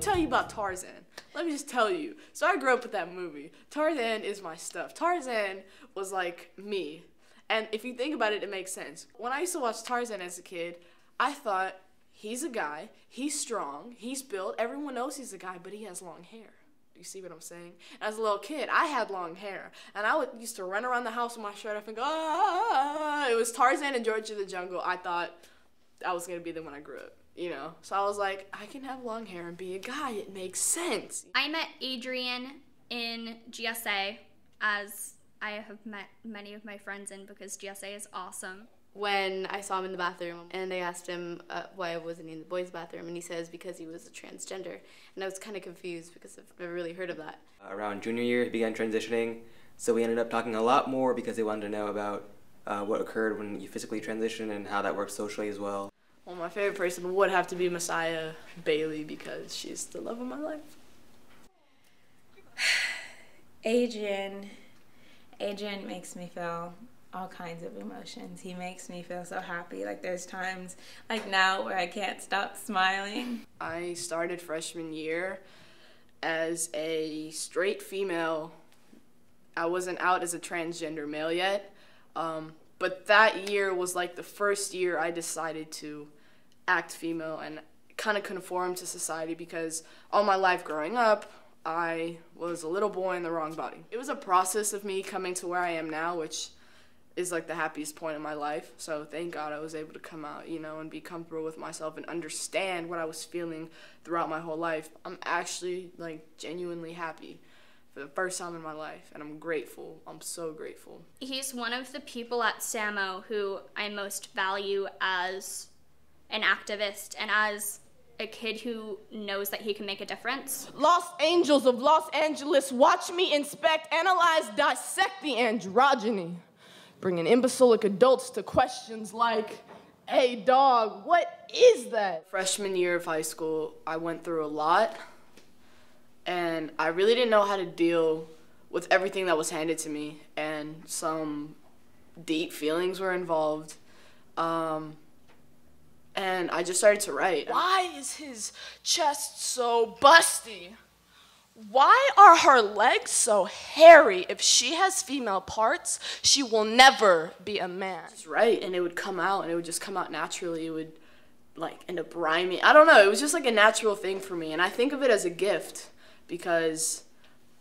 tell you about Tarzan. Let me just tell you. So I grew up with that movie. Tarzan is my stuff. Tarzan was like me. And if you think about it, it makes sense. When I used to watch Tarzan as a kid, I thought, he's a guy, he's strong, he's built, everyone knows he's a guy, but he has long hair. You see what I'm saying? As a little kid, I had long hair, and I used to run around the house with my shirt off and go, ah. It was Tarzan and George of the Jungle. I thought I was going to be them when I grew up, you know? So I was like, I can have long hair and be a guy. It makes sense. I met Adrian in GSA, as I have met many of my friends in, because GSA is awesome. When I saw him in the bathroom and they asked him why wasn't he in the boys' bathroom, and he says because he was a transgender, and I was kind of confused because I've never really heard of that. Around junior year, he began transitioning, so we ended up talking a lot more because they wanted to know about what occurred when you physically transition and how that works socially as well. Well, my favorite person would have to be Messiah Bailey because she's the love of my life. Adrian makes me feel all kinds of emotions. He makes me feel so happy. Like, there's times like now where I can't stop smiling. I started freshman year as a straight female. I wasn't out as a transgender male yet, but that year was like the first year I decided to act female and kind of conform to society, because all my life growing up, I was a little boy in the wrong body. It was a process of me coming to where I am now, which is like the happiest point in my life. So thank God I was able to come out, you know, and be comfortable with myself and understand what I was feeling throughout my whole life. I'm actually like genuinely happy for the first time in my life, and I'm grateful. I'm so grateful. He's one of the people at SAMO who I most value as an activist and as a kid who knows that he can make a difference. Los Angels of Los Angeles, watch me inspect, analyze, dissect the androgyny. Bringing imbecilic adults to questions like, hey dog, what is that? Freshman year of high school, I went through a lot, and I really didn't know how to deal with everything that was handed to me, and some deep feelings were involved. And I just started to write. Why is his chest so busty? Why are her legs so hairy? If she has female parts, she will never be a man. Just write, and it would come out, and it would just come out naturally. It would like end up rhyming. I don't know, it was just like a natural thing for me, and I think of it as a gift because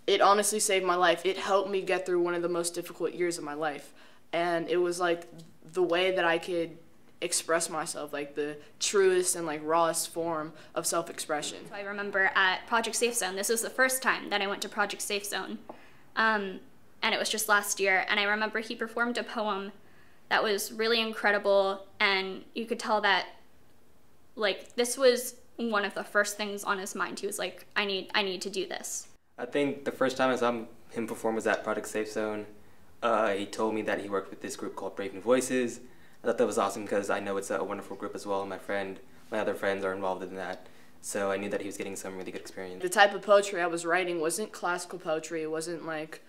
it honestly saved my life. It helped me get through one of the most difficult years of my life, and it was like the way that I could express myself, like the truest and like rawest form of self-expression. So I remember at Project Safe Zone, this was the first time that I went to Project Safe Zone, and it was just last year, and I remember he performed a poem that was really incredible, and you could tell that like this was one of the first things on his mind. He was like, I need to do this. I think the first time I saw him perform was at Project Safe Zone. He told me that he worked with this group called Brave New Voices. I thought that was awesome because I know it's a wonderful group as well. My other friends are involved in that. So I knew that he was getting some really good experience. The type of poetry I was writing wasn't classical poetry. It wasn't like,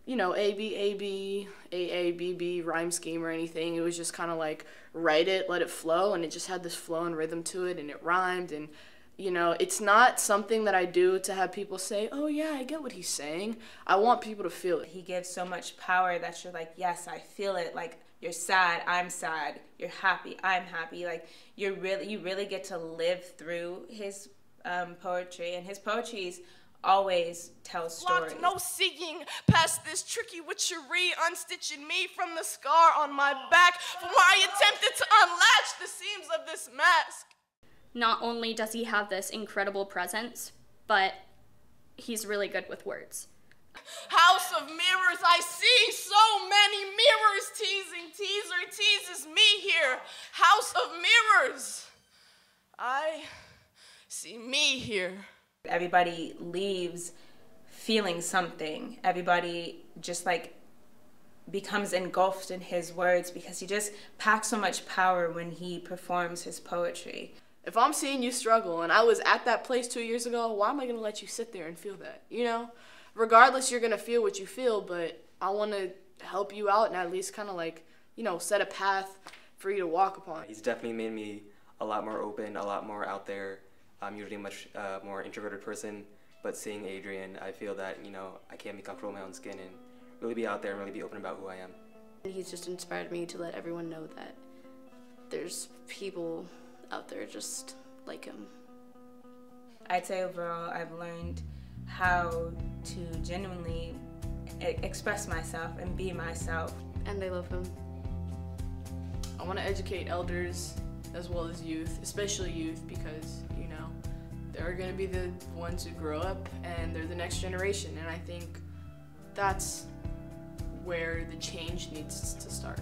you know, A, B, A, B, A, A, B, B, rhyme scheme or anything. It was just kind of like write it, let it flow, and it just had this flow and rhythm to it, and it rhymed. And, you know, it's not something that I do to have people say, oh yeah, I get what he's saying. I want people to feel it. He gives so much power that you're like, yes, I feel it. Like, you're sad, I'm sad. You're happy, I'm happy. Like, you really get to live through his poetry, and his poetries always tell stories. Blocked, no seeing past this tricky witchery, unstitching me from the scar on my back from where I attempted to unlatch the seams of this mask. Not only does he have this incredible presence, but he's really good with words. House of mirrors, I see so many mirrors teasing. Teaser teases me here. House of mirrors, I see me here. Everybody leaves feeling something. Everybody just like becomes engulfed in his words because he just packs so much power when he performs his poetry. If I'm seeing you struggle and I was at that place 2 years ago, why am I going to let you sit there and feel that, you know? Regardless, you're going to feel what you feel, but I want to help you out and at least kind of like, you know, set a path for you to walk upon. He's definitely made me a lot more open, a lot more out there, I'm usually a much more introverted person, but seeing Adrian, I feel that, you know, I can be comfortable in my own skin and really be out there and really be open about who I am. He's just inspired me to let everyone know that there's people out there just like him. I'd say overall I've learned how to genuinely express myself and be myself. And I love him. I want to educate elders as well as youth, especially youth, because, you know, they're going to be the ones who grow up and they're the next generation, and I think that's where the change needs to start.